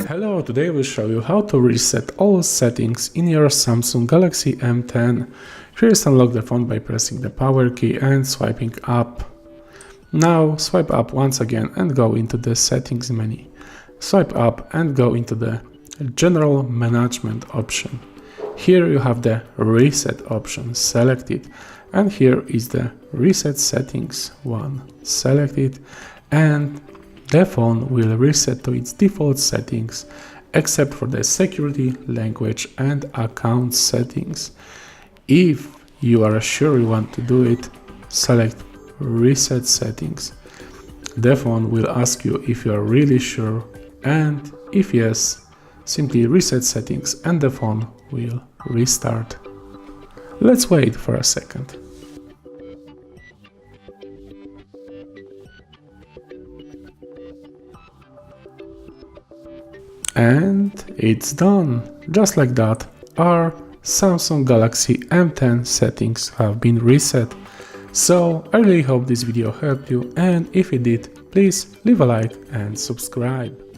Hello, today we'll show you how to reset all settings in your Samsung Galaxy M10. First, unlock the phone by pressing the power key and swiping up. Now swipe up once again and go into the settings menu. Swipe up and go into the general management option. Here you have the reset option, select it, and here is the reset settings one. Select it and the phone will reset to its default settings except for the security, language and account settings. If you are sure you want to do it, select reset settings. The phone will ask you if you are really sure, and if yes, simply reset settings and the phone will restart. Let's wait for a second. And it's done. Just like that, our Samsung Galaxy M10 settings have been reset. So I really hope this video helped you, and if it did, please leave a like and subscribe.